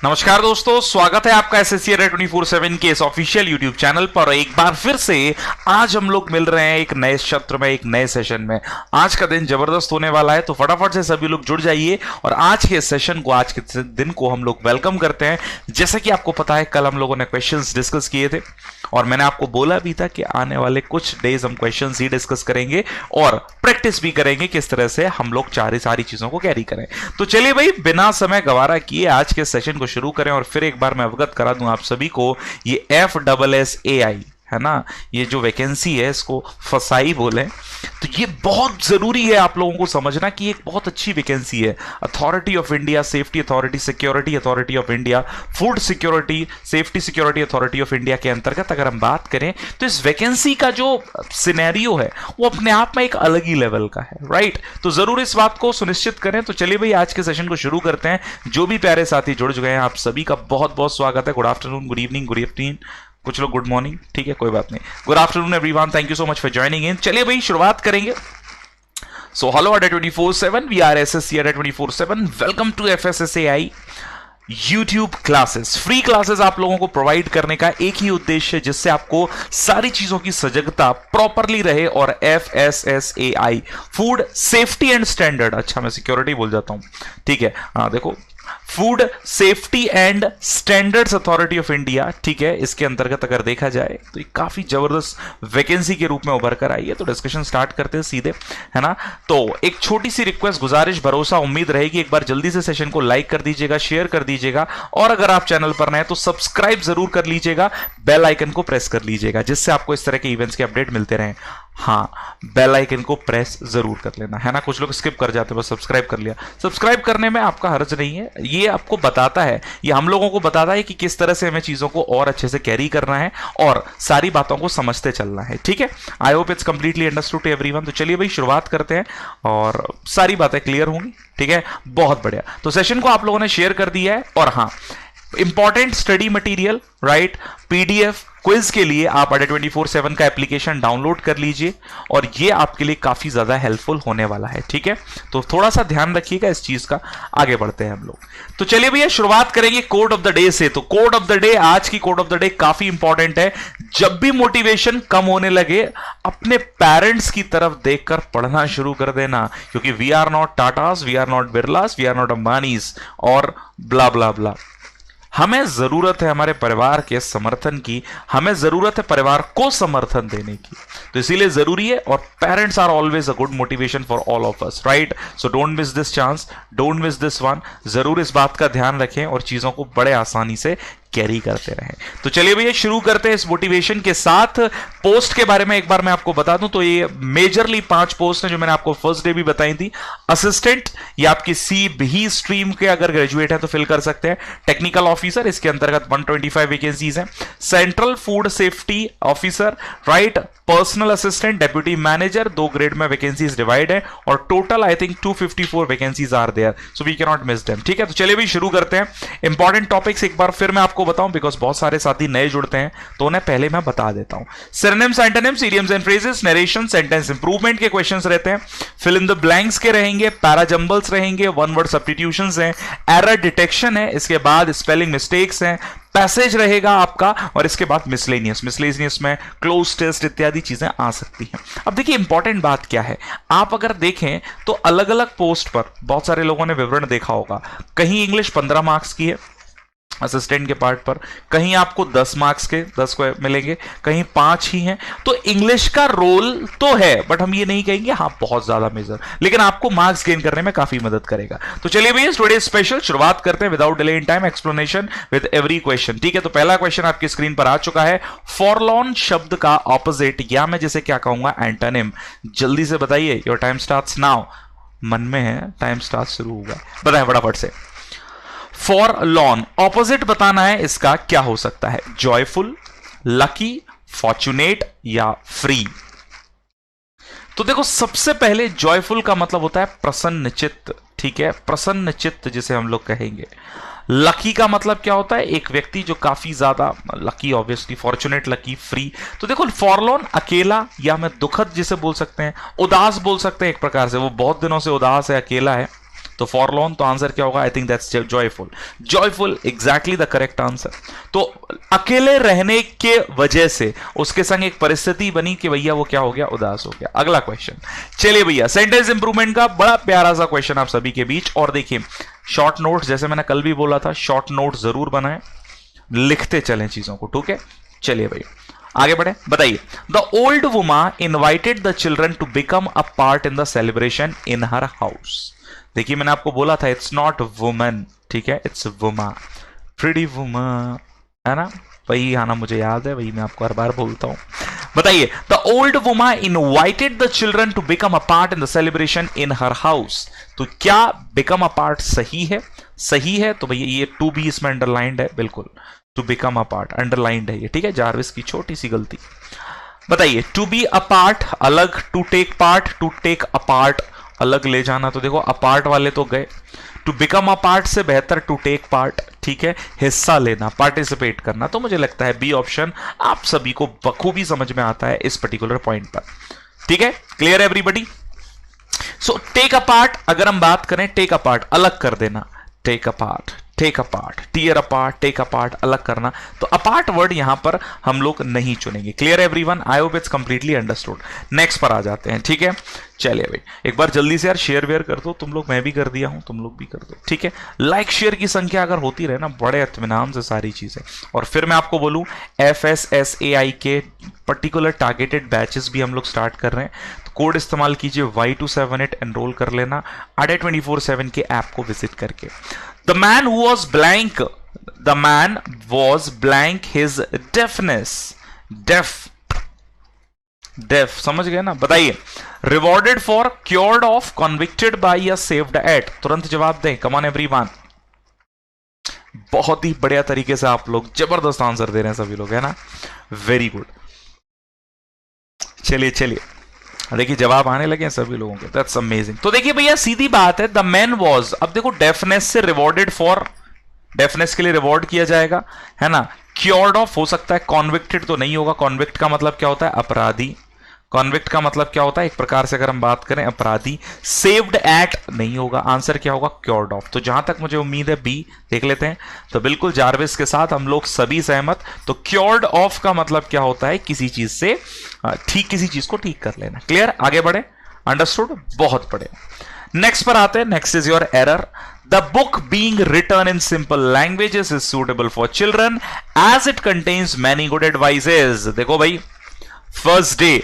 नमस्कार दोस्तों, स्वागत है आपका एसएससी 24/7 के इस ऑफिशियल यूट्यूब चैनल पर। एक बार फिर से आज हम लोग मिल रहे हैं एक नए सत्र में, एक नए सेशन में। आज का दिन जबरदस्त होने वाला है, तो फटाफट से सभी लोग जुड़ जाइए और आज के सेशन को, आज के दिन को हम लोग वेलकम करते हैं। जैसा कि आपको पता है, कल हम लोगों ने क्वेश्चंस डिस्कस किए थे और मैंने आपको बोला भी था कि आने वाले कुछ डेज हम क्वेश्चंस ही डिस्कस करेंगे और प्रैक्टिस भी करेंगे किस तरह से हम लोग सारी चीजों को कैरी करें। तो चलिए भाई, बिना समय गवारा किए आज के सेशन को शुरू करें। और फिर एक बार मैं अवगत करा दूं आप सभी को, ये FSSAI है ना, ये जो वैकेंसी है इसको फसाई बोले, तो ये बहुत जरूरी है आप लोगों को समझना कि एक बहुत अच्छी वैकेंसी है। Authority of India, safety authority, security authority of India, food security, safety security authority of India के अंतर्गत अगर हम बात करें तो इस वैकेंसी का जो सिनेरियो है वो अपने आप में एक अलग ही लेवल का है, राइट। तो जरूर इस बात को सुनिश्चित करें। तो चलिए भाई, आज के सेशन को शुरू करते हैं। जो भी प्यारे साथी जुड़ चुके हैं, आप सभी का बहुत बहुत स्वागत है। Good afternoon, good evening, good evening, कुछ लोग गुड मॉर्निंग, ठीक है, कोई बात नहीं। Good afternoon everyone, thank you so much for joining in. चलिए भाई, शुरुआत करेंगे। सो हेलो अड्डा 24/7, we are SSC Adda 24/7। Welcome to FSSAI YouTube classes. Free classes आप लोगों को प्रोवाइड करने का एक ही उद्देश्य है, जिससे आपको सारी चीजों की सजगता प्रॉपरली रहे। और FSSAI, food safety and standard, अच्छा मैं सिक्योरिटी बोल जाता हूं, ठीक है, हाँ देखो, food safety and standards authority of India, ठीक है, इसके अंतर्गत अगर देखा जाए तो ये काफी जबरदस्त वैकेंसी के रूप में उभर कर आई है। तो डिस्कशन स्टार्ट करते हैं सीधे, है ना। तो एक छोटी सी रिक्वेस्ट, गुजारिश, भरोसा, उम्मीद रहेगी, एक बार जल्दी से सेशन को लाइक कर दीजिएगा, शेयर कर दीजिएगा और अगर आप चैनल पर नए तो सब्सक्राइब जरूर कर लीजिएगा, बेल आइकन को प्रेस कर लीजिएगा, जिससे आपको इस तरह के इवेंट्स के अपडेट मिलते रहें। हाँ, बेल आइकन को प्रेस जरूर कर लेना, है ना। कुछ लोग स्किप कर जाते हैं, बस सब्सक्राइब कर लिया। सब्सक्राइब करने में आपका हर्ज नहीं है, ये आपको बताता है, ये हम लोगों को बताता है कि किस तरह से हमें चीजों को और अच्छे से कैरी करना है और सारी बातों को समझते चलना है, ठीक है। I hope it's completely understood to everyone. तो चलिए भाई, शुरुआत करते हैं और सारी बातें क्लियर होंगी, ठीक है, बहुत बढ़िया। तो सेशन को आप लोगों ने शेयर कर दिया है और हाँ, important study material, right, PDF quiz के लिए आप अड्डा 24/7 का एप्लीकेशन डाउनलोड कर लीजिए और ये आपके लिए काफी ज्यादा हेल्पफुल होने वाला है, ठीक है। तो थोड़ा सा ध्यान रखिएगा इस चीज का। आगे बढ़ते हैं हम लोग। तो चलिए भैया, शुरुआत करेंगे कोड ऑफ द डे से। तो कोड ऑफ द डे, आज की कोड ऑफ द डे काफी इंपॉर्टेंट है। जब भी मोटिवेशन कम होने लगे, अपने पेरेंट्स की तरफ देखकर पढ़ना शुरू कर देना, क्योंकि we are not Tatas, we are not Birlas, we are not Ambanis और ब्ला ब्ला ब्ला। हमें जरूरत है हमारे परिवार के समर्थन की, हमें जरूरत है परिवार को समर्थन देने की, तो इसीलिए जरूरी है। और parents are always a good motivation for all of us, right. So don't miss this chance, don't miss this one. जरूर इस बात का ध्यान रखें और चीजों को बड़े आसानी से कैरी करते रहें। तो चलिए भैया, शुरू करते हैं इस मोटिवेशन के साथ। पोस्ट के बारे में एक बार मैं आपको बता दूं तो ये मेजरली 5 पोस्ट हैं जो मैंने आपको फर्स्ट डे भी बताई थी। असिस्टेंट, ये आपकी CBE स्ट्रीम के अगर ग्रेजुएट है तो फिल कर सकते हैं। टेक्निकल ऑफिसर, इसके अंतर्गत 125 वैकेंसीज हैं। Central food safety officer, right, personal assistant, deputy manager, 2 grade में वैकेंसीज डिवाइड है और total I think 254 vacancies are there, so we can not miss them, ठीक है। तो चलिए भी शुरू करते हैं। इंपॉर्टेंट टॉपिक्स एक बार फिर मैं आपको बताऊं, बिकॉज बहुत सारे साथी नए जुड़ते हैं तो उन्हें पहले मैं बता देता हूं। Synonyms, antonyms, idioms and phrases, narration, sentence improvement के क्वेश्चंस रहते हैं। फिल इन द ब्लैंक्स के रहेंगे, पैराजंबल्स रहेंगे, वन वर्ड सब्स्टिट्यूशंस हैं, एरर डिटेक्शन है, इसके बाद स्पेलिंग मिस्टेक्स हैं, पैसेज रहेगा आपका और इसके बाद मिसलेनियस में क्लोज टेस्ट इत्यादि चीजें आ सकती हैं। अब देखिए, इंपॉर्टेंट बात क्या है, आप अगर देखें तो अलग अलग पोस्ट पर बहुत सारे लोगों ने विवरण देखा होगा। कहीं इंग्लिश 15 मार्क्स की है असिस्टेंट के पार्ट पर, कहीं आपको 10 मार्क्स के 10 को मिलेंगे, कहीं 5 ही हैं। तो इंग्लिश का रोल तो है, बट हम ये नहीं कहेंगे हाँ बहुत ज्यादा मेजर, लेकिन आपको मार्क्स गेन करने में काफी मदद करेगा। तो चलिए भैया, टुडे स्पेशल शुरुआत करते हैं without delay in time, explanation with every question, ठीक है। तो पहला क्वेश्चन आपकी स्क्रीन पर आ चुका है। फॉरलॉन शब्द का ऑपोजिट, या मैं जैसे क्या कहूंगा, एंटोनिम। जल्दी से बताइए, योर टाइम स्टार्ट्स नाउ। मन में है, टाइम स्टार्ट शुरू होगा, बताएं फटाफट से। फॉरलॉन ऑपोजिट बताना है, इसका क्या हो सकता है? जॉयफुल, लकी, फॉर्चुनेट या फ्री। तो देखो, सबसे पहले जॉयफुल का मतलब होता है प्रसन्नचित्त, ठीक है, प्रसन्नचित्त जिसे हम लोग कहेंगे। लकी का मतलब क्या होता है? एक व्यक्ति जो काफी ज्यादा lucky, obviously. Fortunate, lucky, free. तो देखो, फॉरलॉन अकेला, या मैं दुखद जिसे बोल सकते हैं, उदास बोल सकते हैं एक प्रकार से, वो बहुत दिनों से उदास है, अकेला है, तो फॉरलॉन, तो आंसर क्या होगा? I think that's joyful. Joyful exactly the correct answer. तो अकेले रहने के वजह से उसके संग एक परिस्थिति बनी कि भैया वो क्या हो गया? उदास हो गया। अगला क्वेश्चन, चलिए भैया, सेंटेंस इंप्रूवमेंट का बड़ा प्यारा सा क्वेश्चन आप सभी के बीच। और देखिए, शॉर्ट नोट्स, जैसे मैंने कल भी बोला था, शॉर्ट नोट्स जरूर बनाएं, लिखते चलें चीजों को, ठीक है? चलिए भैया आगे बढ़े, बताइए। The old woman invited the children to become a part in the celebration in her house. देखिए मैंने आपको बोला था इट्स नॉट वुमन, ठीक है, इट्स वुमा, प्रिटी वुमा, है ना? वही आना मुझे याद है, वही मैं आपको हर बार बोलता हूं। बताइए, the old woman invited the children to become a part in the celebration in her house. तो क्या बिकम अ पार्ट सही है? सही है तो भैया ये टू बी इसमें अंडरलाइंड है, बिल्कुल, to become a part underlined है ये, ठीक है? जारविस की छोटी सी गलती। बताइए, टू बी अ पार्ट अलग, to take part, to take a part अलग ले जाना। तो देखो अपार्ट वाले तो गए, टू बिकम अ पार्ट से बेहतर टू टेक पार्ट, ठीक है? हिस्सा लेना, पार्टिसिपेट करना। तो मुझे लगता है बी ऑप्शन आप सभी को बखूबी समझ में आता है इस पर्टिकुलर पॉइंट पर, ठीक है? Clear everybody? So take a part, अगर हम बात करें टेक अ पार्ट अलग कर देना, take a part, take a part, tear a part, take a part अलग करना, तो अपार्ट वर्ड यहां पर हम लोग नहीं चुनेंगे। Clear everyone? I hope it's completely understood. Next पर आ जाते हैं, ठीक है? चलिए भाई एक बार जल्दी से यार शेयर वेयर कर दो तुम लोग, मैं भी कर दिया हूं, तुम लोग भी कर दो, ठीक है? लाइक शेयर की संख्या अगर होती रहे ना, बड़े इत्मीनान से सारी चीजें। और फिर मैं आपको बोलूं FSSAI के पर्टिकुलर टारगेटेड बैचेस भी हम लोग स्टार्ट कर रहे हैं, तो कोड इस्तेमाल कीजिए Y278, एनरोल कर लेना अडे 24/7 के ऐप को विजिट करके। The man was blank his deafness. Deaf समझ गए ना? बताइए, rewarded for, cured of, convicted by या saved at? तुरंत जवाब दें, come on everyone। बहुत ही बढ़िया तरीके से आप लोग जबरदस्त आंसर दे रहे हैं सभी लोग, है ना? Very good. चलिए देखिए जवाब आने लगे हैं सभी लोगों के, दैट्स अमेजिंग। तो देखिए भैया सीधी बात है, द मैन वॉज, अब देखो डेफनेस से रिवॉर्डेड फॉर, डेफनेस के लिए रिवॉर्ड किया जाएगा, है ना? क्योर्ड ऑफ हो सकता है, कॉन्विक्टेड तो नहीं होगा। कॉन्विक्ट का मतलब क्या होता है? अपराधी। कॉन्विक्ट का मतलब क्या होता है? एक प्रकार से अगर हम बात करें अपराधी। सेव्ड एट नहीं होगा, आंसर क्या होगा? Cured of. तो जहां तक मुझे उम्मीद है बी, देख लेते हैं। तो बिल्कुल जारविस के साथ हम लोग सभी सहमत। तो क्योर्ड ऑफ का मतलब क्या होता है? किसी चीज से ठीक, किसी चीज को ठीक कर लेना। क्लियर? आगे बढ़े, अंडरस्टूड, बहुत बढ़िया। नेक्स्ट पर आते हैं, next is your error. The book being written in simple languages is suitable for children as it contains many good advices। देखो भाई, फर्स्ट डे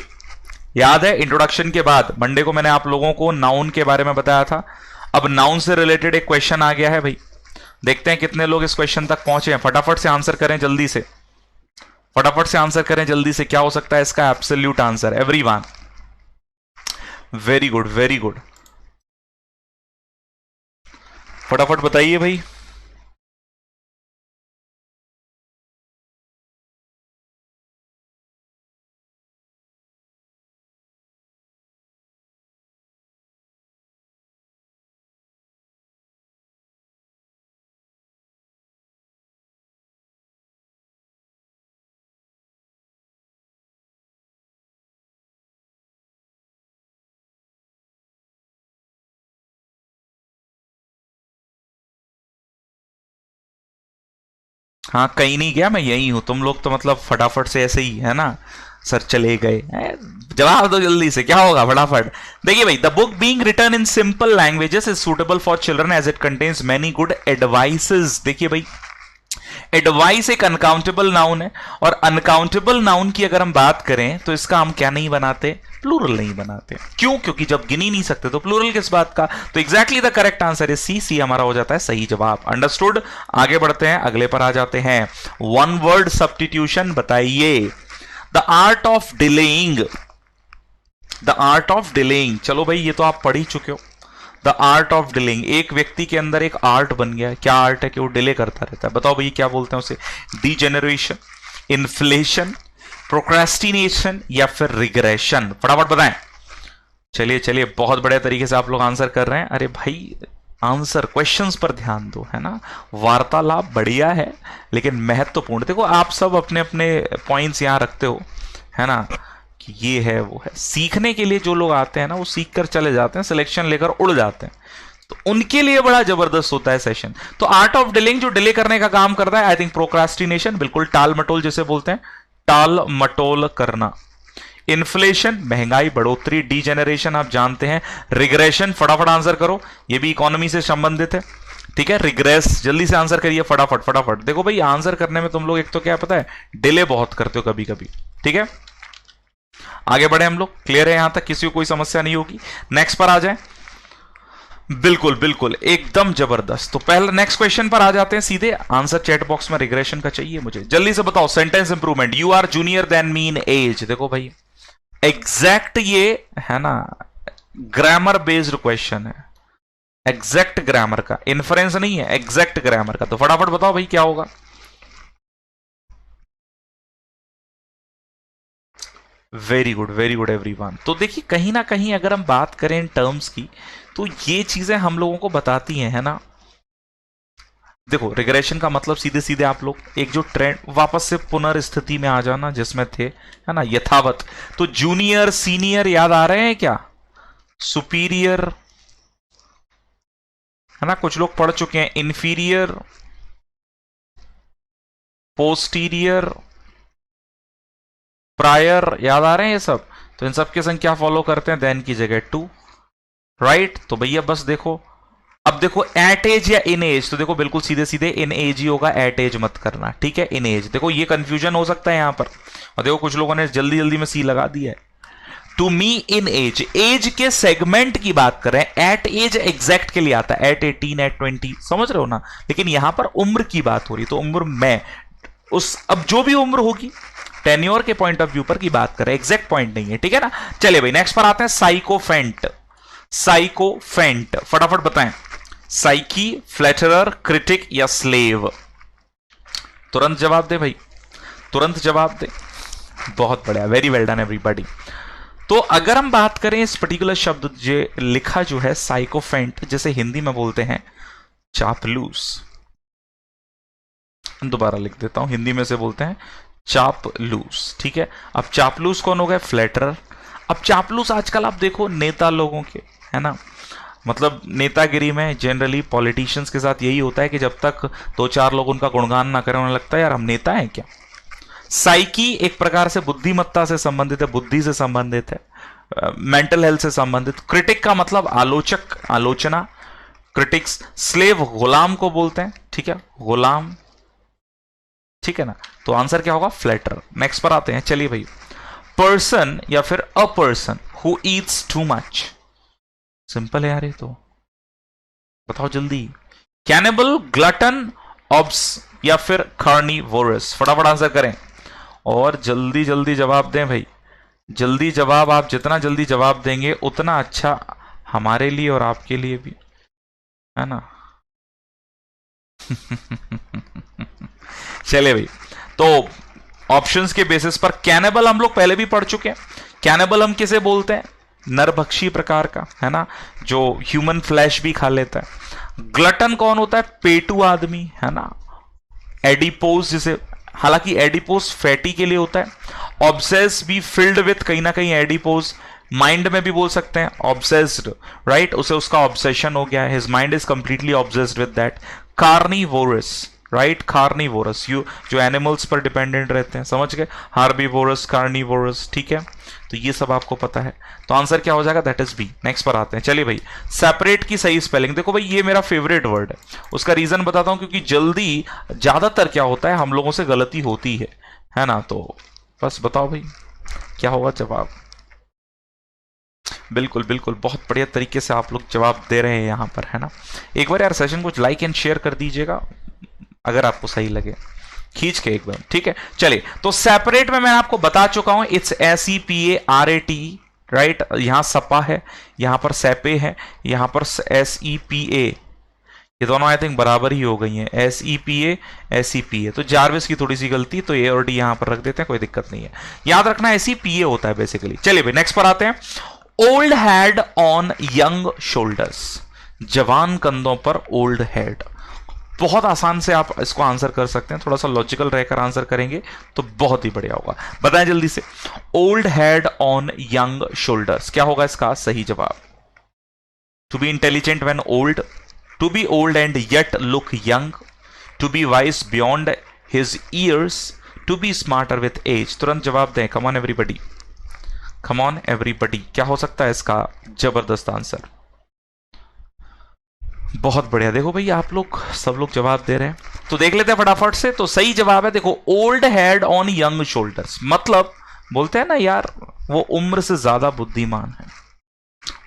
याद है, इंट्रोडक्शन के बाद मंडे को मैंने आप लोगों को नाउन के बारे में बताया था। अब नाउन से रिलेटेड एक क्वेश्चन आ गया है भाई, देखते हैं कितने लोग इस क्वेश्चन तक पहुंचे हैं। फटाफट से आंसर करें जल्दी से, फटाफट से आंसर करें जल्दी से। क्या हो सकता है इसका absolute answer? Everyone, very good very good, फटाफट बताइए भाई। हाँ कहीं नहीं गया, मैं यही हूं। तुम लोग तो मतलब फटाफट से ऐसे ही है ना, सर चले गए। जवाब दो जल्दी से, क्या होगा फटाफट? देखिए भाई, the book being written in simple languages is suitable for children as it contains many good advices. देखिए भाई, एडवाइस एक अनकाउंटेबल नाउन है, और अनकाउंटेबल नाउन की अगर हम बात करें तो इसका हम क्या नहीं बनाते? प्लूरल नहीं बनाते। क्यों? क्योंकि जब गिन ही नहीं सकते तो प्लूरल किस बात का? तो exactly the correct answer is C. C हमारा हो जाता है सही जवाब। अंडरस्टूड? आगे बढ़ते हैं, अगले पर आ जाते हैं। वन वर्ड सब्स्टिट्यूशन बताइए। The art of delaying, the art of delaying, चलो भाई ये तो आप पढ़ ही चुके हो। द आर्ट ऑफ डिलेइंग, एक व्यक्ति के अंदर एक आर्ट बन गया। क्या आर्ट है? कि वो डिले करता रहता है। बताओ भाई क्या बोलते हैं उसे? डीजेनरेशन, इन्फ्लेशन, प्रोक्रेस्टिनेशन या फिर रिग्रेशन? फटाफट बताएं। चलिए बहुत बड़े तरीके से आप लोग आंसर कर रहे हैं। अरे भाई आंसर, क्वेश्चंस पर ध्यान दो, है ना? वार्तालाप बढ़िया है लेकिन महत्वपूर्ण। देखो आप सब अपने अपने पॉइंट्स यहां रखते हो, है ना, कि ये है वो है। सीखने के लिए जो लोग आते हैं ना, वो सीख कर चले जाते हैं, सिलेक्शन लेकर उड़ जाते हैं। तो उनके लिए बड़ा जबरदस्त होता है सेशन। तो आर्ट ऑफ डिलेइंग जो डिले करने का काम करता है, आई थिंक प्रोक्रास्टिनेशन, बिल्कुल टाल मटोल जिसे बोलते हैं, टाल मटोल करना। इन्फ्लेशन महंगाई बढ़ोतरी, डीजेनरेशन आप जानते हैं, रिग्रेशन फटाफट आंसर करो, ये भी इकोनॉमी से संबंधित है, ठीक है। रिग्रेस जल्दी से आंसर करिए फटाफट फटाफट। देखो भाई आंसर करने में तुम लोग एक तो क्या पता है, डिले बहुत करते हो कभी कभी, ठीक है। आगे बढ़े हम लोग, क्लियर है यहां तक, किसी को कोई समस्या नहीं होगी। नेक्स्ट पर आ जाए, बिल्कुल बिल्कुल एकदम जबरदस्त। तो पहले नेक्स्ट क्वेश्चन पर आ जाते हैं सीधे, आंसर चैट बॉक्स में रिग्रेशन का चाहिए मुझे, जल्दी से बताओ। Sentence improvement, you are junior then me in age. देखो भाई एग्जैक्ट ये है ना, ग्रामर बेस्ड क्वेश्चन है, एग्जैक्ट ग्रामर का, इन्फ्रेंस नहीं है, एग्जैक्ट ग्रामर का। तो फटाफट बताओ भाई क्या होगा। Very good everyone. तो देखिए कहीं ना कहीं अगर हम बात करें इन टर्म्स की, तो ये चीजें हम लोगों को बताती हैं, है ना। देखो रिग्रेशन का मतलब सीधे सीधे आप लोग एक जो ट्रेंड, वापस से पुनर्स्थिति में आ जाना जिसमें थे, है ना, यथावत। तो जूनियर सीनियर याद आ रहे हैं क्या, सुपीरियर, है ना, कुछ लोग पढ़ चुके हैं, इंफीरियर, पोस्टीरियर, प्रायर, याद आ रहे हैं ये सब। तो इन सब की संख्या फॉलो करते हैं, देन की जगह 2, राइट। तो भैया बस देखो, अब देखो एट एज या इन एज, तो देखो बिल्कुल सीधे सीधे इन एज ही होगा, एट एज मत करना, ठीक है, इन एज। देखो ये कंफ्यूजन हो सकता है यहां पर, और देखो कुछ लोगों ने जल्दी जल्दी में सी लगा दिया है। To me in age, age के सेगमेंट की बात कर रहे हैं, एट एज एग्जैक्ट के लिए आता है, एट 18 एट 20, समझ रहे हो ना। लेकिन यहां पर उम्र की बात हो रही, तो उम्र में उस, अब जो भी उम्र होगी टेन्योर के पॉइंट ऑफ व्यू पर की बात कर रहे हैं, एग्जैक्ट पॉइंट नहीं है, ठीक है ना। चलिए भाई नेक्स्ट पर आते हैं, साइकोफेंट। साइकोफेंट फटाफट बताएं, साइकी, फ्लैटरर, क्रिटिक या स्लेव। तुरंत जवाब दे भाई, तुरंत जवाब दे। बहुत बढ़िया, वेरी वेल डन एवरीबॉडी। तो अगर हम बात करें इस पर्टिकुलर शब्द जो लिखा जो है साइकोफेंट, जैसे हिंदी में बोलते हैं चापलूस, दोबारा लिख देता हूं, हिंदी में से बोलते हैं चापलूस, ठीक है। अब चापलूस कौन हो गया, फ्लैटरर। अब चापलूस आजकल आप देखो नेता लोगों के, है ना, मतलब नेतागिरी में जनरली पॉलिटिशियंस के साथ यही होता है कि जब तक 2-4 लोग उनका गुणगान ना करें, उन्हें लगता है यार हम नेता हैं क्या। साइकी एक प्रकार से बुद्धिमत्ता से संबंधित है, बुद्धि से संबंधित है, मेंटल हेल्थ से संबंधित। क्रिटिक का मतलब आलोचक, आलोचना, क्रिटिक्स। स्लेव गुलाम को बोलते हैं, ठीक है, गुलाम, ठीक है ना। तो आंसर क्या होगा, फ्लैटर। नेक्स्ट पर आते हैं, चलिए भाई, पर्सन या फिर a person who Yeats too much, simple है यार ये तो, बताओ जल्दी। कैनिबल, ग्लटन, ऑब्स या फिर कार्निवोरस, फटाफट आंसर करें और जल्दी जल्दी जवाब दें भाई, जल्दी जवाब, आप जितना जल्दी जवाब देंगे उतना अच्छा हमारे लिए और आपके लिए भी, है ना। चले भाई, तो ऑप्शंस के बेसिस पर कैनिबल हम लोग पहले भी पढ़ चुके हैं। कैनिबल हम किसे बोलते हैं, नरभक्षी प्रकार का, है ना, जो ह्यूमन फ्लैश भी खा लेता है। ग्लटन कौन होता है, पेटू आदमी, है ना, एडिपोज जिसे, हालांकि एडिपोज फैटी के लिए होता है। ऑब्सेस भी फिल्ड विथ, कहीं ना कहीं एडिपोज माइंड में भी बोल सकते हैं, ऑब्सेस्ड, राइट, उसे उसका ऑब्सेशन हो गया है, his mind is completely obsessed with that. Carnivorous, right, carnivorous, you जो एनिमल्स पर डिपेंडेंट रहते हैं, समझ गए, हार्बीवोरस, कार्निवोरस, ठीक है। तो ये सब आपको पता है, तो आंसर क्या हो जाएगा, दैट इज बी। नेक्स्ट पर आते हैं, चलिए भाई, सेपरेट की सही स्पेलिंग। देखो भाई ये मेरा फेवरेट वर्ड है, उसका रीजन बताता हूं, क्योंकि जल्दी ज्यादातर क्या होता है हम लोगों से गलती होती है ना। तो बस बताओ भाई क्या होगा जवाब। बिल्कुल बिल्कुल, बहुत बढ़िया तरीके से आप लोग जवाब दे रहे हैं यहां पर, है ना। एक बार यार सेशन को लाइक एंड शेयर कर दीजिएगा अगर आपको सही लगे, खींच के एकदम, ठीक है। चलिए, तो सेपरेट में मैं आपको बता चुका हूं, इट्स SEPARAT, राइट। यहां सपा है, यहां पर सेपे है, यहां पर SEPA, ये दोनों आई थिंक बराबर ही हो गई हैं, SEPA SEPA। तो जार्विस की थोड़ी सी गलती, तो A और D यहां पर रख देते हैं, कोई दिक्कत नहीं है, याद रखना SEPA होता है बेसिकली। चलिए भाई नेक्स्ट पर आते हैं, old head on young shoulders, जवान कंधों पर ओल्ड हेड। बहुत आसान से आप इसको आंसर कर सकते हैं, थोड़ा सा लॉजिकल रहकर आंसर करेंगे तो बहुत ही बढ़िया होगा। बताएं जल्दी से, old head on young shoulders, क्या होगा इसका सही जवाब। To be intelligent when old, to be old and yet look young, to be wise beyond his years, to be smarter with age. तुरंत जवाब दें, come on everybody, come on everybody. क्या हो सकता है इसका जबरदस्त आंसर? बहुत बढ़िया। देखो भाई आप लोग सब लोग जवाब दे रहे हैं, तो देख लेते हैं फटाफट से। तो सही जवाब है, देखो, old head on young shoulders. मतलब बोलते हैं ना यार, वो उम्र से ज्यादा बुद्धिमान है,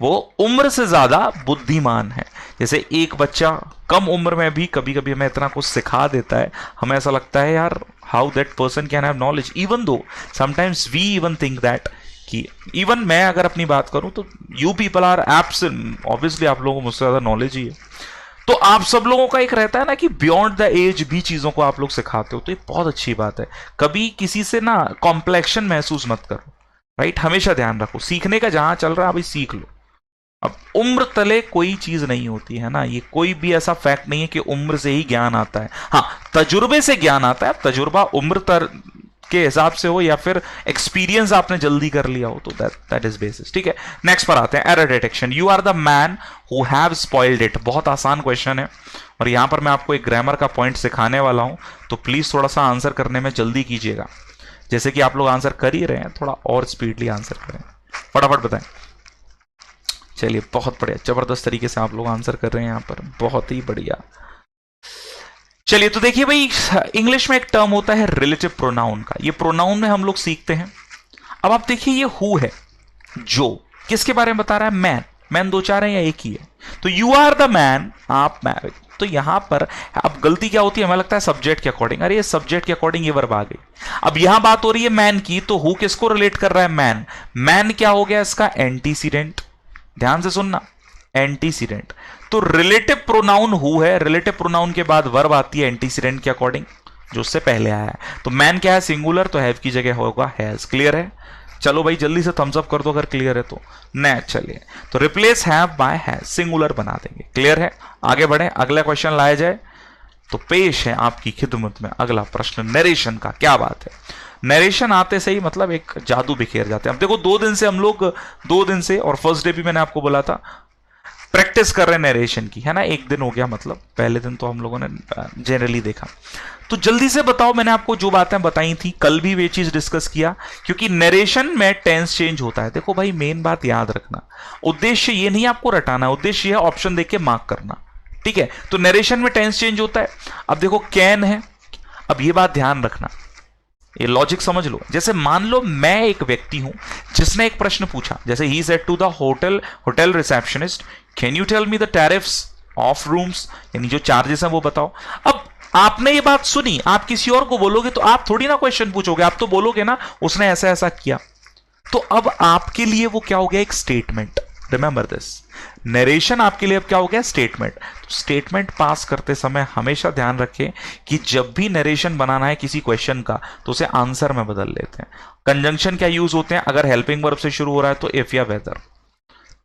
वो उम्र से ज्यादा बुद्धिमान है। जैसे एक बच्चा कम उम्र में भी कभी कभी हमें इतना कुछ सिखा देता है, हमें ऐसा लगता है यार how that person can have knowledge, even though sometimes we even think that कि इवन मैं अगर अपनी बात करूं तो you people are absent, obviously आप लोगों को मुझसे ज्यादा नॉलेज ही है। तो आप सब लोगों का एक रहता है ना कि बियॉन्ड द एज भी चीजों को आप लोग सिखाते हो, तो ये बहुत अच्छी बात है। कभी किसी से ना कॉम्प्लेक्शन महसूस मत करो, राइट? हमेशा ध्यान रखो, सीखने का जहां चल रहा है अभी सीख लो। अब उम्र तले कोई चीज नहीं होती है ना, ये कोई भी ऐसा फैक्ट नहीं है कि उम्र से ही ज्ञान आता है। हाँ, तजुर्बे से ज्ञान आता है। तजुर्बा उम्र के हिसाब से हो या फिर एक्सपीरियंस आपने जल्दी कर लिया हो, तो दैट इज बेसिस। ठीक है, नेक्स्ट पर आते हैं, error detection. You are the man who have spoiled it. बहुत आसान क्वेश्चन है और यहां पर मैं आपको एक ग्रामर का पॉइंट सिखाने वाला हूं, तो प्लीज थोड़ा सा आंसर करने में जल्दी कीजिएगा। जैसे कि आप लोग आंसर कर ही रहे हैं, थोड़ा और स्पीडली आंसर करें, फटाफट बताएं। चलिए, बहुत बढ़िया, जबरदस्त तरीके से आप लोग आंसर कर रहे हैं यहां पर, बहुत ही बढ़िया। चलिए, तो देखिए भाई, इंग्लिश में एक टर्म होता है रिलेटिव प्रोनाउन का। ये प्रोनाउन में हम लोग सीखते हैं। अब आप देखिए, ये हु है, जो किसके बारे में बता रहा है? मैन। मैन दो चार है या एक ही है? तो यू आर द मैन, आप मैन। तो यहां पर अब गलती क्या होती है, हमें लगता है सब्जेक्ट के अकॉर्डिंग। अरे ये सब्जेक्ट के अकॉर्डिंग ये वर्ब आ गई। अब यहां बात हो रही है मैन की, तो हु किसको रिलेट कर रहा है? मैन। मैन क्या हो गया इसका? एंटीसीडेंट। ध्यान से सुनना, एंटीसीडेंट। तो रिलेटिव प्रोनाउन हु है, रिलेटिव प्रोनाउन के बाद वर्ब आती है एंटीसीडेंट के अकॉर्डिंग, जो उससे पहले आया है। तो मैन क्या है? सिंगुलर, तो हैव की जगह होगा हैज। क्लियर है? चलो भाई जल्दी से थम्स अप कर दो अगर क्लियर है तो। नहीं, चलिए, तो replace have by has, singular बना देंगे। क्लियर है? आगे बढ़े, अगला क्वेश्चन लाया जाए। तो पेश है आपकी खिदमत में अगला प्रश्न, नरेशन का। क्या बात है, नरेशन आते से ही मतलब एक जादू बिखेर जाते हैं। अब देखो, 2 दिन से हम लोग, 2 दिन से, और फर्स्ट डे भी मैंने आपको बोला था, प्रैक्टिस कर रहे हैं नरेशन की, है ना? 1 दिन हो गया, मतलब पहले दिन तो हम लोगों ने जनरली देखा। तो जल्दी से बताओ, मैंने आपको जो बातें बताई थी कल भी वे चीज डिस्कस किया, क्योंकि नरेशन में टेंस चेंज होता है। देखो भाई, मेन बात याद रखना, उद्देश्य ये नहीं आपको रटाना, उद्देश्य ये है ऑप्शन देख के मार्क करना। ठीक है, तो नरेशन में टेंस चेंज होता है। अब देखो, कैन है, अब ये बात ध्यान रखना, ये लॉजिक समझ लो। जैसे मान लो मैं एक व्यक्ति हूं जिसने एक प्रश्न पूछा, जैसे ही said to the hotel receptionist, can you tell me the tariffs of rooms, यानी जो चार्जेस हैं वो बताओ। अब आपने ये बात सुनी, आप किसी और को बोलोगे तो आप थोड़ी ना क्वेश्चन पूछोगे, आप तो बोलोगे ना उसने ऐसा ऐसा किया। तो अब आपके लिए वो क्या हो गया? एक स्टेटमेंट। रिमेंबर दिस, नरेशन आपके लिए अब क्या हो गया? स्टेटमेंट। तो स्टेटमेंट पास करते समय हमेशा ध्यान रखें कि जब भी नरेशन बनाना है किसी क्वेश्चन का, तो उसे आंसर में बदल लेते हैं। कंजंक्शन क्या यूज होते हैं? अगर हेल्पिंग वर्ब से शुरू हो रहा है तो इफ या वेदर।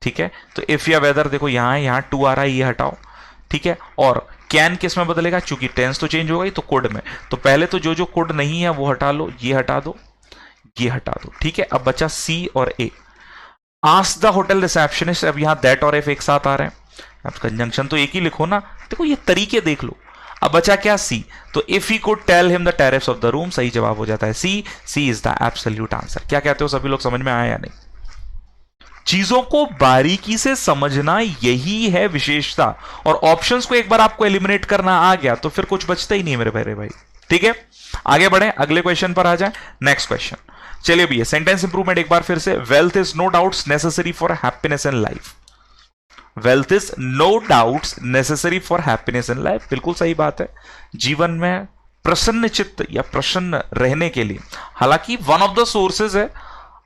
ठीक है, तो इफ या वेदर देखो, यहां टू आ रहा है, ये हटाओ। ठीक है, और कैन किस में बदलेगा? चूंकि टेंस तो चेंज हो गई, तो कुड में। तो पहले तो जो कुड नहीं है वो हटा लो, ये हटा दो, ये हटा दो। ठीक है, अब बचा सी और ए। आस्क द होटल रिसेप्शनिस्ट, अब यहां दैट और इफ एक साथ आ रहे हैं, अब कंजंक्शन तो एक ही लिखो ना। देखो ये तरीके देख लो। अब बचा क्या? सी। तो if he could tell him the tariffs of the room, सही जवाब हो जाता है C. C is the absolute answer. क्या कहते हो सभी लोग, समझ में आया या नहीं? चीजों को बारीकी से समझना यही है विशेषता, और ऑप्शंस को एक बार आपको एलिमिनेट करना आ गया तो फिर कुछ बचता ही नहीं मेरे प्यारे भाई। ठीक है, आगे बढ़े, अगले क्वेश्चन पर आ जाए। नेक्स्ट क्वेश्चन, चलिए भैया, सेंटेंस इंप्रूवमेंट एक बार फिर से। Wealth is no doubts necessary for happiness in life. Wealth is no doubts necessary for happiness in life, बिल्कुल सही बात है। जीवन में प्रसन्न चित्त या प्रसन्न रहने के लिए, हालांकि वन ऑफ द सोर्सेज है,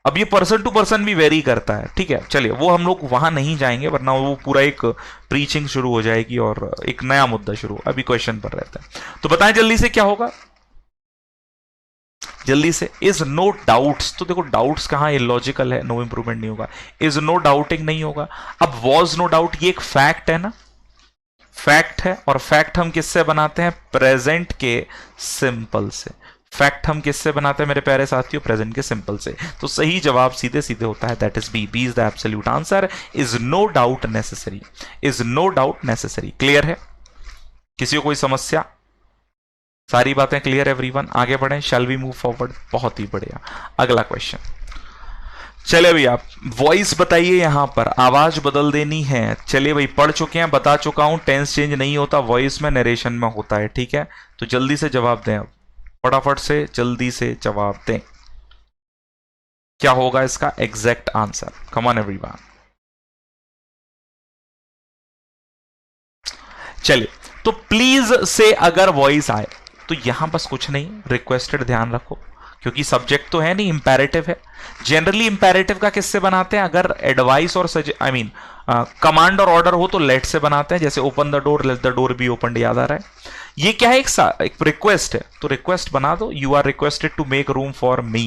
अब ये पर्सन टू पर्सन भी वेरी करता है। ठीक है, चलिए वो हम लोग वहां नहीं जाएंगे, वरना वो पूरा एक प्रीचिंग शुरू हो जाएगी और एक नया मुद्दा शुरू। अभी क्वेश्चन पर रहता है, तो बताएं जल्दी से क्या होगा, जल्दी से। इज नो डाउट्स, तो देखो डाउट्स कहां इलॉजिकल है, नो इंप्रूवमेंट नहीं होगा। इज नो डाउटिंग नहीं होगा। अब वॉज नो डाउट, ये एक फैक्ट है ना, फैक्ट है, और फैक्ट हम किससे बनाते हैं? प्रेजेंट के सिंपल से। फैक्ट हम किससे बनाते हैं मेरे प्यारे साथियों? प्रेजेंट के सिंपल से। तो सही जवाब सीधे सीधे होता है, that is B. B is the absolute answer, is no doubt necessary, is no doubt necessary. Clear है? किसी को कोई समस्या? सारी बातें क्लियर एवरीवन? आगे बढ़ें, शैल वी मूव फॉरवर्ड? बहुत ही बढ़िया। अगला क्वेश्चन, चले भाई, आप वॉइस बताइए, यहां पर आवाज बदल देनी है। चलिए भाई, पढ़ चुके हैं, बता चुका हूं, टेंस चेंज नहीं होता, वॉइस में नरेशन में होता है, ठीक है? तो जल्दी से जवाब दें, अब फटाफट से जल्दी से जवाब दें। क्या होगा इसका exact answer? Come on everyone. चलिए, तो प्लीज से अगर वॉइस आए तो यहां बस कुछ नहीं, रिक्वेस्टेड ध्यान रखो, क्योंकि सब्जेक्ट तो है नहीं, इंपेरेटिव है। जनरली इंपेरेटिव का किससे बनाते हैं? अगर एडवाइस और कमांड और ऑर्डर हो तो लेट से बनाते हैं, जैसे open the door, let the door be open, याद आ रहा है? ये क्या है? एक रिक्वेस्ट है, तो रिक्वेस्ट बना दो, you are requested to make room for me,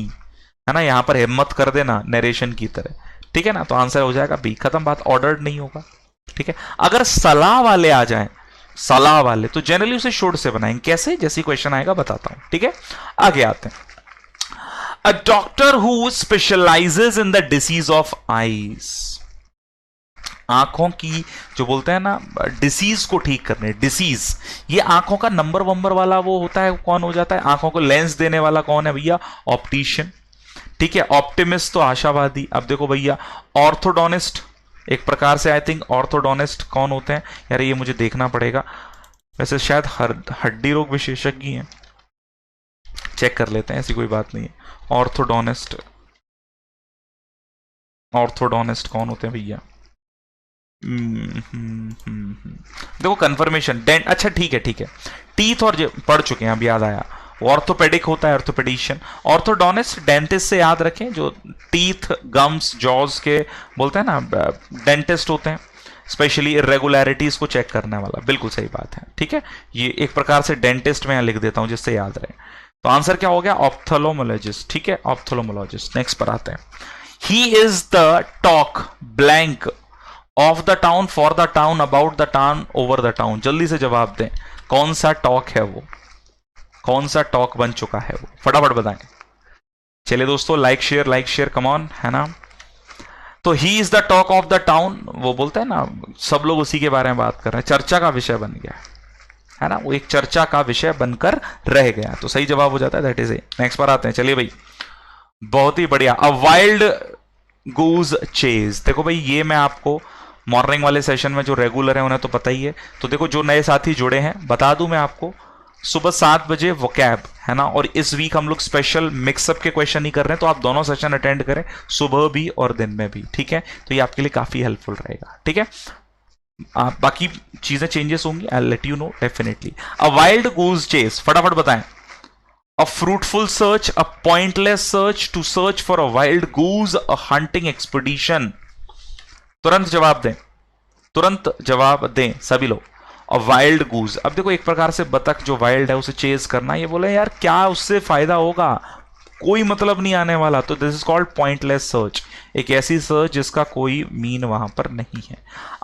है ना? यहां पर हिम्मत कर देना नरेशन की तरह, ठीक है ना? तो आंसर हो जाएगा बी, खत्म बात, ऑर्डर्ड नहीं होगा, ठीक है? अगर सलाह वाले आ जाएं, सलाह वाले, तो जनरली उसे शुड से बनाएंगे। कैसे? जैसी क्वेश्चन आएगा बताता हूं, ठीक है? आगे आते हैं। A doctor who specialises in the disease of eyes, आंखों की जो बोलते हैं ना डिसीज को ठीक करने, डिसीज, ये आंखों का नंबर वंबर वाला वो होता है, कौन हो जाता है? आंखों को लेंस देने वाला कौन है भैया? ऑप्टिशियन, ठीक है? ऑप्टिमिस्ट तो आशावादी। अब देखो भैया, ऑर्थोडोनिस्ट, एक प्रकार से आई थिंक ऑर्थोडोनिस्ट कौन होते हैं यार, ये मुझे देखना पड़ेगा, वैसे शायद हड्डी रोग विशेषज्ञ हैं, चेक कर लेते हैं, ऐसी कोई बात नहीं है। ऑर्थोडोनिस्ट, ऑर्थोडोनिस्ट कौन होते हैं भैया? देखो कंफर्मेशन, डेंट, अच्छा ठीक है ठीक है, टीथ और पढ़ चुके हैं, अब याद आया। ऑर्थोपेडिक होता है ऑर्थोपेडिशियन, ऑर्थोडोनिस्ट डेंटिस्ट से याद रखें, जो टीथ, गम्स, जॉज के बोलते हैं ना डेंटिस्ट होते हैं, स्पेशली इरेगुलरिटीज को चेक करने वाला, बिल्कुल सही बात है, ठीक है? ये एक प्रकार से डेंटिस्ट में यहां लिख देता हूं जिससे याद रहे। तो आंसर क्या हो गया? ऑप्थेल्मोलॉजिस्ट, ठीक है? ऑप्थेल्मोलॉजिस्ट। नेक्स्ट पर आते हैं। He is the talk blank of the town, for the town, about the town, over the town. जल्दी से जवाब दें, कौन सा टॉक है वो? कौन सा टॉक बन चुका है वो? फटाफट बताएं। चलिए दोस्तों, लाइक शेयर कम ऑन, है ना? तो he is the talk of the town, वो बोलते हैं ना, सब लोग उसी के बारे में बात कर रहे हैं, चर्चा का विषय बन गया है ना? वो एक चर्चा का विषय बनकर रह गया, तो सही जवाब हो जाता है, दैट इज ए। नेक्स्ट पर आते हैं। चलिए भाई, बहुत ही बढ़िया। अ वाइल्ड गूज चेज, देखो भाई, ये मैं आपको मॉर्निंग वाले सेशन में जो रेगुलर है उन्हें तो पता ही है, तो देखो जो नए साथी जुड़े हैं बता दूं मैं आपको, सुबह 7 बजे वोकैब, है ना? और इस वीक हम लोग स्पेशल मिक्सअप के क्वेश्चन ही कर रहे हैं, तो आप दोनों सेशन अटेंड करें, सुबह भी और दिन में भी, ठीक है? तो ये आपके लिए काफी हेल्पफुल रहेगा, ठीक है? बाकी चीजें चेंजेस होंगी, I let you know definitely. A wild goose chase, फटाफट बताएं। A fruitful search, a pointless search, to search for a wild goose, a hunting expedition. तुरंत जवाब दें, तुरंत जवाब दें सभी लोग। अ वाइल्ड गूज, अब देखो एक प्रकार से बतख जो वाइल्ड है उसे चेज करना, ये बोले यार क्या उससे फायदा होगा, कोई मतलब नहीं आने वाला, तो this is called pointless search, एक ऐसी सर्च जिसका कोई मीन वहां पर नहीं है।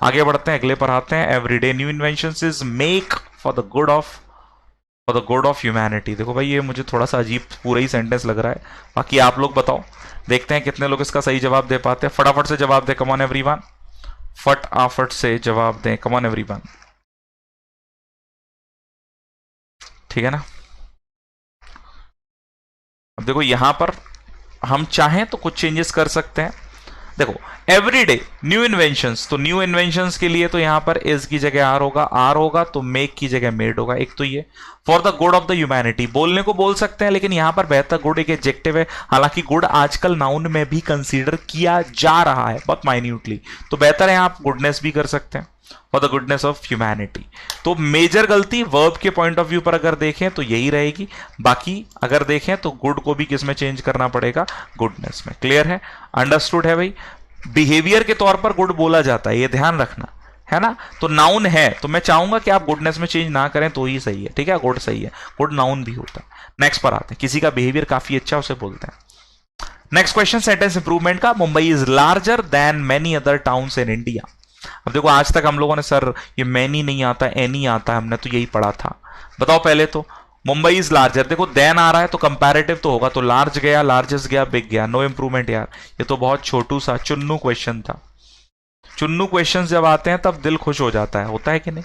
आगे बढ़ते हैं, अगले पर आते हैं। Everyday new inventions is make for the good of humanity. देखो भाई, ये मुझे थोड़ा सा अजीब पूरा ही सेंटेंस लग रहा है, बाकी आप लोग बताओ, देखते हैं कितने लोग इसका सही जवाब दे पाते हैं। फटाफट से जवाब दे, कम ऑन एवरीवन, फटाफट से जवाब दें, कम ऑन एवरीवन, ठीक है ना? अब देखो यहां पर हम चाहें तो कुछ चेंजेस कर सकते हैं। देखो एवरीडे न्यू इन्वेंशंस, तो न्यू इन्वेंशंस के लिए तो यहां पर इज की जगह आर होगा, तो मेक की जगह मेड होगा। एक तो ये for the good of the humanity, बोलने को बोल सकते हैं, लेकिन यहां पर बेहतर गुड एक एडजेक्टिव है, हालांकि गुड आजकल नाउन में भी कंसीडर किया जा रहा है, बहुत माइन्यूटली, तो बेहतर है आप गुडनेस भी कर सकते हैं, for the goodness of humanity. तो मेजर गलती वर्ब के पॉइंट ऑफ व्यू पर अगर देखें तो यही रहेगी, बाकी अगर देखें तो गुड को भी किस में चेंज करना पड़ेगा? गुडनेस में। क्लियर है? अंडरस्टूड है भाई? बिहेवियर के तौर पर गुड बोला जाता है, ये ध्यान रखना, है ना? तो नाउन है, तो मैं चाहूंगा कि आप गुडनेस में चेंज ना करें तो ही सही है, ठीक है? गुड सही है, गुड नाउन भी होता है। नेक्स्ट पर आते हैं, किसी का बिहेवियर काफी अच्छा उसे बोलते हैं। नेक्स्ट क्वेश्चन सेंटेंस इंप्रूवमेंट का, Mumbai is larger than many other towns in India. अब देखो आज तक हम लोगों ने सर ये मैनी नहीं आता, एनी आता है, हमने तो यही पढ़ा था। बताओ पहले तो मुंबई इज लार्जर, देखो देन आ रहा है तो कंपैरेटिव तो होगा, तो लार्ज गया, लार्जेस्ट गया, बिग गया, नो इंप्रूवमेंट यार, ये तो बहुत छोटू सा चुन्नू क्वेश्चन था। चुन्नू क्वेश्चन जब आते हैं तब दिल खुश हो जाता है, होता है कि नहीं?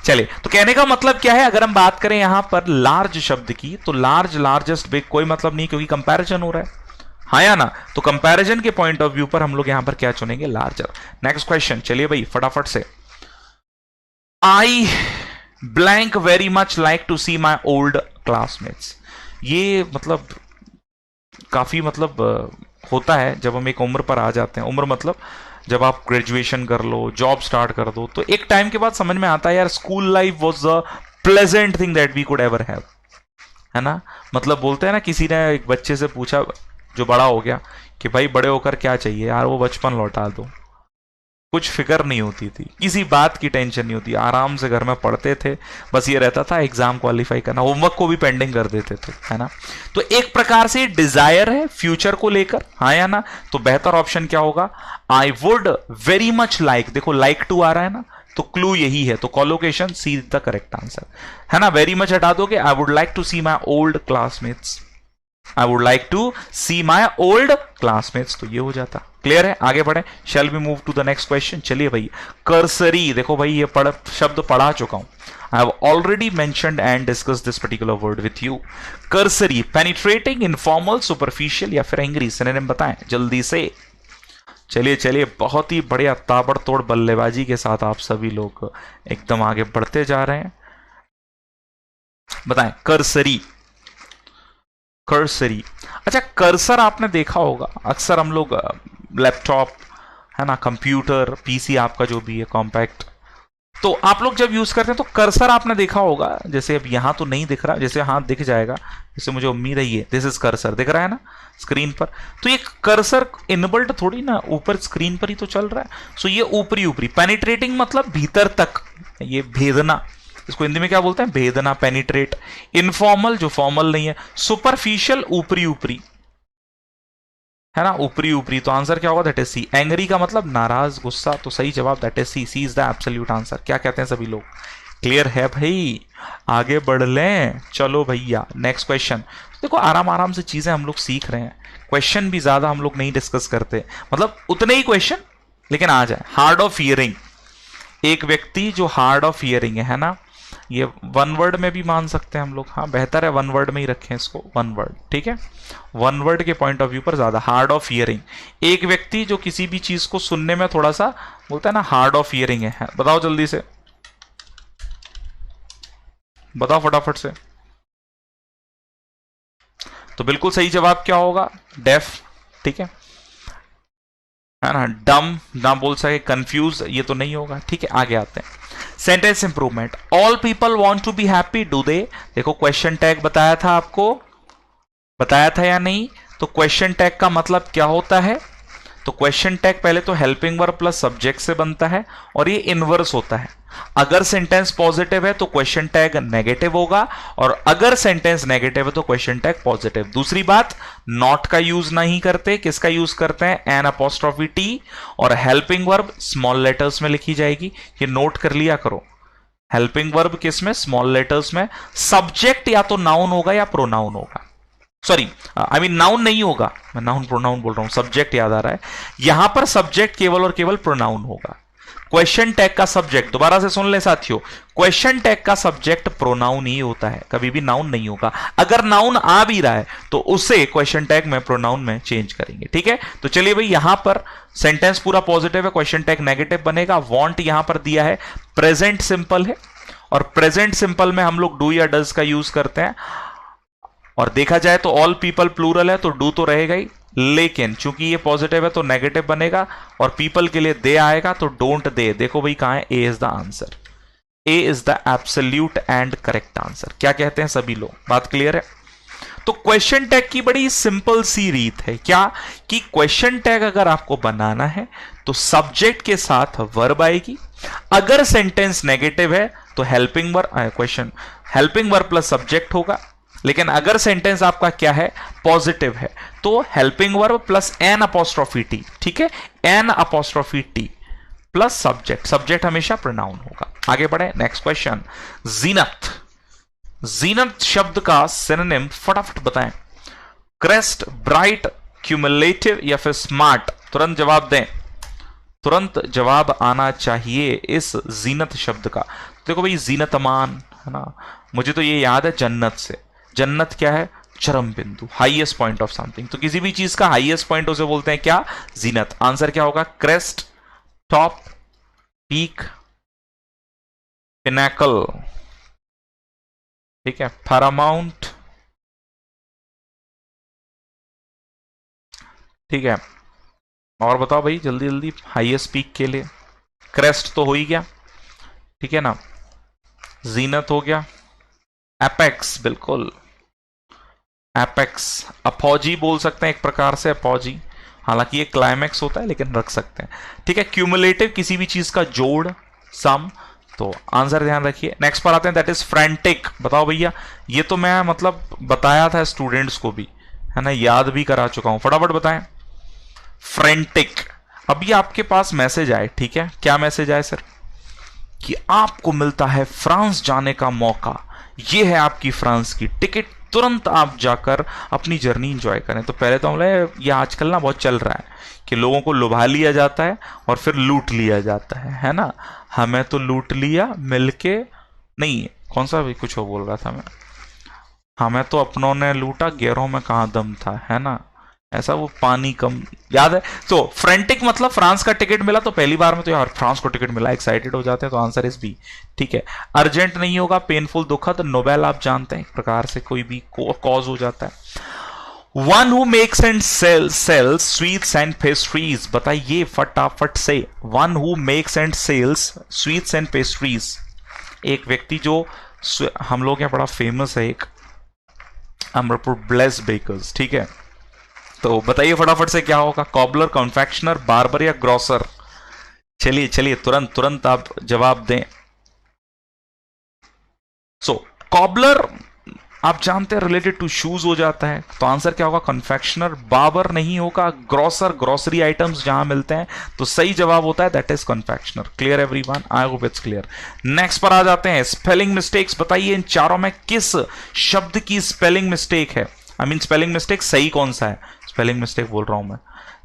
चलिए, तो कहने का मतलब क्या है, अगर हम बात करें यहां पर लार्ज शब्द की, तो लार्ज, लार्जेस्ट, बिग कोई मतलब नहीं, क्योंकि कंपैरिजन हो रहा है, हाँ या ना? तो कंपैरिजन के पॉइंट ऑफ व्यू पर हम लोग यहां पर क्या चुनेंगे? लार्जर। नेक्स्ट क्वेश्चन, चलिए भाई फटाफट से। I blank very much like to see my old classmates, ये मतलब काफी मतलब होता है जब हम एक उम्र पर आ जाते हैं। उम्र मतलब जब आप ग्रेजुएशन कर लो, जॉब स्टार्ट कर दो, तो एक टाइम के बाद समझ में आता है यार, school life was the pleasant thing that we could ever have, है ना? मतलब बोलते हैं ना, किसी ने एक बच्चे से पूछा जो बड़ा हो गया कि भाई बड़े होकर क्या चाहिए यार, वो बचपन लौटा दो। कुछ फिक्र नहीं होती थी, किसी बात की टेंशन नहीं होती, आराम से घर में पढ़ते थे, बस ये रहता था एग्जाम क्वालिफाई करना, होमवर्क को भी पेंडिंग कर देते थे, है ना? तो एक प्रकार से डिजायर है फ्यूचर को लेकर, हाँ या ना? तो बेहतर ऑप्शन क्या होगा? I would very much like, देखो लाइक टू आ रहा है ना, तो क्लू यही है, तो collocation C is the correct answer, है ना? वेरी मच हटा दोगे, I would like to see my old classmates, I would like to see my old classmates, तो ये हो जाता। क्लियर है? आगे बढ़े, shall we move to the next question. चलिए भाई, कर्सरी, देखो भाई ये शब्द पढ़ा चुका हूं, I have already mentioned and discuss this particular word with you. Cursory, penetrating, informal, superficial या फिर एंग्री, सिनोनिम बताएं जल्दी से। चलिए चलिए, बहुत ही बढ़िया ताबड़तोड़ बल्लेबाजी के साथ आप सभी लोग एकदम आगे बढ़ते जा रहे हैं। बताएं कर्सरी। कर्सरी, अच्छा कर्सर आपने देखा होगा, अक्सर हम लोग लैपटॉप, है ना, कंप्यूटर, पीसी आपका जो भी है कॉम्पैक्ट, तो आप लोग जब यूज करते हैं तो कर्सर आपने देखा होगा, जैसे अब यहां तो नहीं दिख रहा, जैसे हाथ दिख जाएगा, जैसे मुझे उम्मीद है ये दिस इज कर्सर दिख रहा है ना स्क्रीन पर, तो ये कर्सर इनबिल्ट थोड़ी ना, ऊपर स्क्रीन पर ही तो चल रहा है। सो ये ऊपरी ऊपरी, पेनिट्रेटिंग मतलब भीतर तक, ये भेदना, इसको हिंदी में क्या बोलते हैं? भेदना, पेनिट्रेट। इनफॉर्मल जो फॉर्मल नहीं है, सुपरफिशियल ऊपरी ऊपरी, है ना, ऊपरी ऊपरी, तो आंसर क्या होगा? That is C. एंग्री का मतलब नाराज, गुस्सा, तो सही जवाब that is C, C is the absolute answer. क्या कहते हैं सभी लोग? क्लियर है भाई? आगे बढ़ लें, चलो भैया नेक्स्ट क्वेश्चन। देखो आराम आराम से चीजें हम लोग सीख रहे हैं, क्वेश्चन भी ज्यादा हम लोग नहीं डिस्कस करते, मतलब उतने ही क्वेश्चन लेकिन आ जाए। हार्ड ऑफ हियरिंग, एक व्यक्ति जो हार्ड ऑफ हियरिंग है ना, ये वन वर्ड में भी मान सकते हैं हम लोग, हाँ बेहतर है वन वर्ड में ही रखें इसको, वन वर्ड, ठीक है, वन वर्ड के पॉइंट ऑफ व्यू पर ज्यादा। हार्ड ऑफ हियरिंग, एक व्यक्ति जो किसी भी चीज को सुनने में थोड़ा सा बोलता है ना, हार्ड ऑफ हियरिंग है। बताओ जल्दी से, बताओ फटाफट से। तो बिल्कुल सही जवाब क्या होगा? डेफ, ठीक है ना? डम ना बोल सके, कंफ्यूज ये तो नहीं होगा, ठीक है। आगे आते हैं, sentence improvement. All people want to be happy, do they? देखो क्वेश्चन टैग बताया था आपको, बताया था या नहीं? तो क्वेश्चन टैग का मतलब क्या होता है? तो क्वेश्चन टैग पहले तो हेल्पिंग वर्ब प्लस सब्जेक्ट से बनता है और ये इनवर्स होता है। अगर सेंटेंस पॉजिटिव है तो क्वेश्चन टैग नेगेटिव होगा, और अगर सेंटेंस नेगेटिव है तो क्वेश्चन टैग पॉजिटिव। दूसरी बात, नॉट का यूज नहीं करते, किसका यूज करते हैं? एन अपोस्ट्रोफी टी, और हेल्पिंग वर्ब स्मॉल लेटर्स में लिखी जाएगी, ये नोट कर लिया करो। हेल्पिंग वर्ब किस में? स्मॉल लेटर्स में। सब्जेक्ट या तो नाउन होगा या प्रोनाउन होगा, सॉरी आई मीन नाउन नहीं होगा, मैं नाउन प्रोनाउन बोल रहा हूं, सब्जेक्ट याद आ रहा है। यहां पर सब्जेक्ट केवल और केवल प्रोनाउन होगा। क्वेश्चन टैग का सब्जेक्ट, दोबारा से सुन ले साथियों, क्वेश्चन टैग का सब्जेक्ट प्रोनाउन ही होता है, कभी भी नाउन नहीं होगा। अगर नाउन आ भी रहा है तो उसे क्वेश्चन टैग में प्रोनाउन में चेंज करेंगे, ठीक है। तो चलिए भाई, यहां पर सेंटेंस पूरा पॉजिटिव है, क्वेश्चन टैग नेगेटिव बनेगा। वांट यहां पर दिया है, प्रेजेंट सिंपल है, और प्रेजेंट सिंपल में हम लोग डू या डज का यूज करते हैं। और देखा जाए तो ऑल पीपल प्लूरल है तो डू तो रहेगा ही, लेकिन चूंकि ये पॉजिटिव है तो नेगेटिव बनेगा, और पीपल के लिए दे आएगा तो डोंट दे। देखो भाई कहां है? A is the answer, A is the absolute and correct answer. क्या कहते हैं सभी लोग? बात क्लियर है? तो क्वेश्चन टैग की बड़ी सिंपल सी रीत है, क्या कि क्वेश्चन टैग अगर आपको बनाना है तो सब्जेक्ट के साथ वर्ब आएगी। अगर सेंटेंस नेगेटिव है तो helping verb, question helping verb plus subject होगा। लेकिन अगर सेंटेंस आपका क्या है? पॉजिटिव है, तो helping verb plus N apostrophe T, ठीक है, N apostrophe T plus subject, subject हमेशा प्रोनाउन होगा। आगे बढ़े, नेक्स्ट क्वेश्चन। जीनत, जीनत शब्द का सिनोनिम फटाफट बताएं। क्रेस्ट, ब्राइट, क्यूमुलेटिव या फिर स्मार्ट? तुरंत जवाब दें, तुरंत जवाब आना चाहिए इस जीनत शब्द का। देखो भाई जीनतमान है ना, मुझे तो ये याद है जन्नत से। जन्नत क्या है? चरम बिंदु, हाईएस्ट पॉइंट ऑफ समथिंग। तो किसी भी चीज का हाईएस्ट पॉइंट उसे बोलते हैं क्या? जीनत। आंसर क्या होगा? क्रेस्ट, टॉप, पीक, पिनैकल, ठीक है, पैरामाउंट, ठीक है। और बताओ भाई जल्दी जल्दी, हाईएस्ट पीक के लिए क्रेस्ट तो हो ही गया, ठीक है ना, जीनत हो गया, एपेक्स, बिल्कुल एपेक्स, अपॉजी बोल सकते हैं एक प्रकार से, अपॉजी, हालांकि ये क्लाइमैक्स होता है लेकिन रख सकते हैं, ठीक है। क्यूमुलेटिव किसी भी चीज का जोड़, सम, तो आंसर ध्यान रखिए। नेक्स्ट पर आते हैं, दैट इज फ्रैंटिक। बताओ भैया, ये तो मैं मतलब बताया था स्टूडेंट्स को भी, है ना, याद भी करा चुका हूं, फटाफट बताएं। फ्रैंटिक। अभी आपके पास मैसेज आए, ठीक है, क्या मैसेज आए सर? कि आपको मिलता है फ्रांस जाने का मौका, ये है आपकी फ्रांस की टिकट, तुरंत आप जाकर अपनी जर्नी एंजॉय करें। तो पहले तो हम लोग, ये आजकल ना बहुत चल रहा है कि लोगों को लुभा लिया जाता है और फिर लूट लिया जाता है ना। हमें तो लूट लिया मिलके, नहीं कौन सा भी कुछ हो बोल रहा था मैं, हमें तो अपनों ने लूटा, गैरों में कहाँ दम था, है ना, ऐसा वो पानी कम याद है। तो फ्रेंटिक मतलब फ्रांस का टिकट मिला, तो पहली बार में तो यार फ्रांस को टिकट मिला, एक्साइटेड हो जाते हैं, तो आंसर इज बी, ठीक है। अर्जेंट नहीं होगा, पेनफुल, दुखद, नोबेल आप जानते हैं एक प्रकार से कोई भी कॉज हो जाता है। One who makes and sells sweets and pastries, बताइए फटाफट से। One who makes and sells sweets and pastries, एक व्यक्ति जो हम लोग यहाँ बड़ा फेमस है, एक अमरपुर ब्लेस बेकर्स, ठीक है। तो बताइए फटाफट से क्या होगा? कॉबलर, कॉन्फेक्शनर, बार्बर या ग्रोसर? चलिए चलिए तुरंत तुरंत आप जवाब दें। सो कॉबलर आप जानते हैं रिलेटेड टू शूज हो जाता है, तो आंसर क्या होगा? कन्फेक्शनर। बार्बर नहीं होगा, ग्रोसर, ग्रोसरी आइटम्स जहां मिलते हैं, तो सही जवाब होता है that is confectioner. Clear everyone? I hope it's clear. Next पर आ जाते हैं, स्पेलिंग मिस्टेक्स। बताइए इन चारों में किस शब्द की स्पेलिंग मिस्टेक है? आई मीन स्पेलिंग मिस्टेक सही कौन सा है? स्पेलिंग मिस्टेक बोल रहा हूं मैं,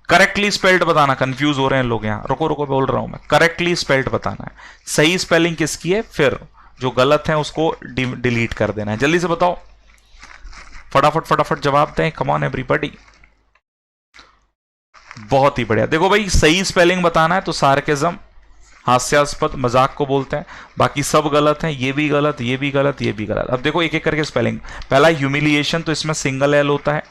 करेक्टली स्पेल्ड बताना। कंफ्यूज हो रहे हैं लोग यहाँ, रुको रुको बोल रहा हूं मैं, करेक्टली स्पेल्ड बताना है, सही स्पेलिंग किसकी है, फिर जो गलत है उसको डिलीट कर देना है। जल्दी से बताओ, फटाफट फटाफट जवाब दें, कम ऑन एवरीबॉडी। बहुत ही बढ़िया। देखो भाई सही स्पेलिंग बताना है तो सार्केज्म, हास्यास्पद, मजाक को बोलते हैं, बाकी सब गलत है, ये भी गलत, ये भी गलत, ये भी गलत। अब देखो एक एक करके स्पेलिंग। पहला ह्यूमिलिएशन, तो इसमें सिंगल एल होता है।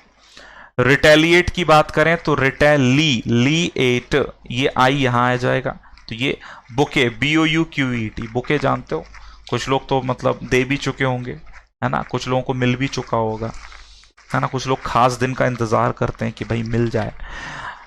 रिटेलिएट की बात करें तो रिटेलिएट, ये आई यहां आ जाएगा, तो ये बुके, BOUQET, बुके जानते हो, कुछ लोग तो मतलब दे भी चुके होंगे, है ना, कुछ लोगों को मिल भी चुका होगा, है ना, कुछ लोग खास दिन का इंतजार करते हैं कि भाई मिल जाए।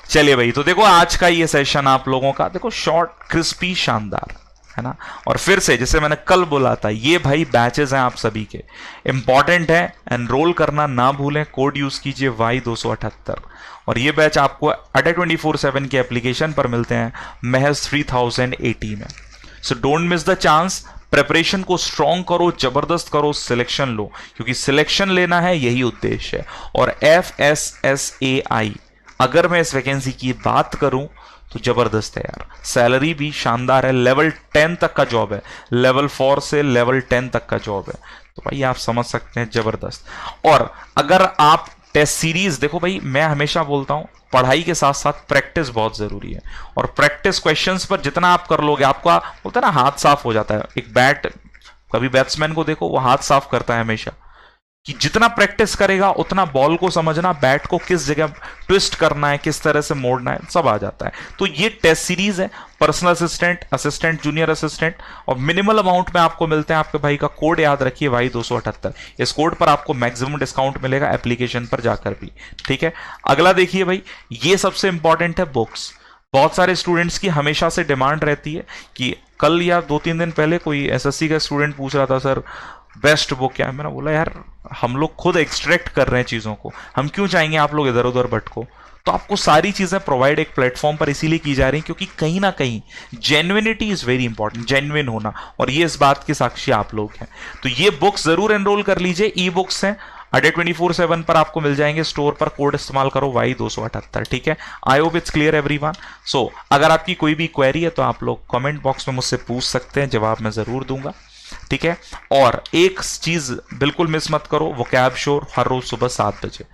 चलिए भाई, तो देखो आज का ये सेशन आप लोगों का देखो शॉर्ट, क्रिस्पी, शानदार, है ना। और फिर से जैसे मैंने कल बोला था, ये भाई बैचेस हैं आप सभी के, इंपॉर्टेंट है, एनरोल करना ना भूलें, कोड यूज कीजिए Y278। और ये बैच आपको अड्डा 24/7 के एप्लीकेशन पर मिलते हैं महज 3080 में। सो don't miss the chance, preparation को स्ट्रॉन्ग करो, जबरदस्त करो, सिलेक्शन लो, क्योंकि सिलेक्शन लेना है, यही उद्देश्य है। और FSSAI, अगर मैं इस वैकेंसी की बात करूं तो जबरदस्त है यार, सैलरी भी शानदार है, लेवल 10 तक का जॉब है, लेवल 4 से लेवल 10 तक का जॉब है, तो भाई आप समझ सकते हैं जबरदस्त। और अगर आप टेस्ट सीरीज देखो भाई, मैं हमेशा बोलता हूं पढ़ाई के साथ साथ प्रैक्टिस बहुत जरूरी है, और प्रैक्टिस क्वेश्चंस पर जितना आप कर लोगे, आपका बोलता है ना हाथ साफ हो जाता है। एक बैट, कभी बैट्समैन को देखो वो हाथ साफ करता है हमेशा, कि जितना प्रैक्टिस करेगा उतना बॉल को समझना, बैट को किस जगह ट्विस्ट करना है, किस तरह से मोड़ना है, सब आ जाता है। तो ये टेस्ट सीरीज है, personal assistant, assistant, junior assistant, और मिनिमल अमाउंट में आपको मिलते हैं। आपके भाई का कोड याद रखिए Y278, इस कोड पर आपको मैक्सिमम डिस्काउंट मिलेगा एप्लीकेशन पर जाकर भी, ठीक है। अगला देखिए भाई, ये सबसे इंपॉर्टेंट है, बुक्स। बहुत सारे स्टूडेंट्स की हमेशा से डिमांड रहती है कि कल या 2-3 दिन पहले कोई SSC का स्टूडेंट पूछ रहा था, सर बेस्ट बुक क्या है? मैंने बोला यार हम लोग खुद एक्सट्रैक्ट कर रहे हैं चीज़ों को, हम क्यों चाहेंगे आप लोग इधर उधर भटको। तो आपको सारी चीजें प्रोवाइड एक प्लेटफॉर्म पर इसीलिए की जा रही हैं क्योंकि कहीं ना कहीं genuinity is very important, genuine होना, और ये इस बात के साक्षी आप लोग हैं। तो ये बुक्स जरूर एनरोल कर लीजिए, ई बुक्स हैं, अडे 24/7 पर आपको मिल जाएंगे, स्टोर पर कोड इस्तेमाल करो Y278, ठीक है। I hope it's clear everyone. So अगर आपकी कोई भी क्वेरी है तो आप लोग कमेंट बॉक्स में मुझसे पूछ सकते हैं, जवाब मैं जरूर दूंगा, ठीक है। और एक चीज बिल्कुल मिस मत करो, वोकैब शो हर रोज सुबह 7 बजे,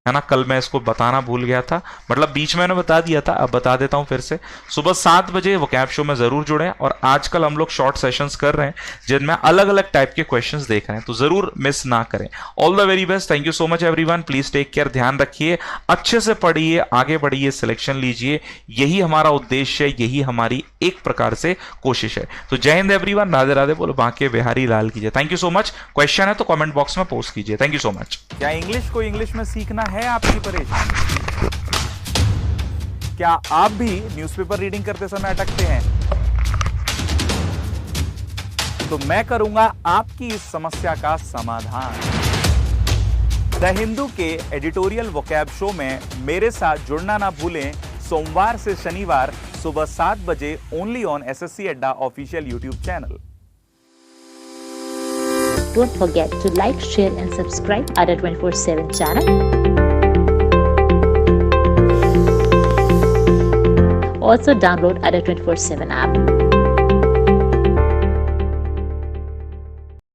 है ना। कल मैं इसको बताना भूल गया था, मतलब बीच में मैंने बता दिया था, अब बता देता हूं फिर से। सुबह 7 बजे वोकैब शो में जरूर जुड़े। और आजकल हम लोग शॉर्ट सेशंस कर रहे हैं जिनमें अलग अलग टाइप के क्वेश्चंस देख रहे हैं, तो जरूर मिस ना करें। All the very best, thank you so much everyone, please take care, ध्यान रखिए, अच्छे से पढ़िए, आगे बढ़िए, सिलेक्शन लीजिए, यही हमारा उद्देश्य है, यही हमारी एक प्रकार से कोशिश है। तो जय हिंद एवरीवन, राधे राधे बोलो बांके बिहारी लाल कीजिए। Thank you so much. Question है तो कमेंट बॉक्स में पोस्ट कीजिए। Thank you so much. क्या इंग्लिश को इंग्लिश में सीखना है आपकी परेशानी? क्या आप भी न्यूज़पेपर रीडिंग करते समय अटकते हैं? तो मैं करूंगा आपकी इस समस्या का समाधान। द हिंदू के एडिटोरियल वोकैब शो में मेरे साथ जुड़ना ना भूलें, सोमवार से शनिवार सुबह 7 बजे ओनली ऑन SSC अड्डा official YouTube channel. Don't forget to like, share and subscribe Adda 24/7 channel. Also download Adda 24/7 app.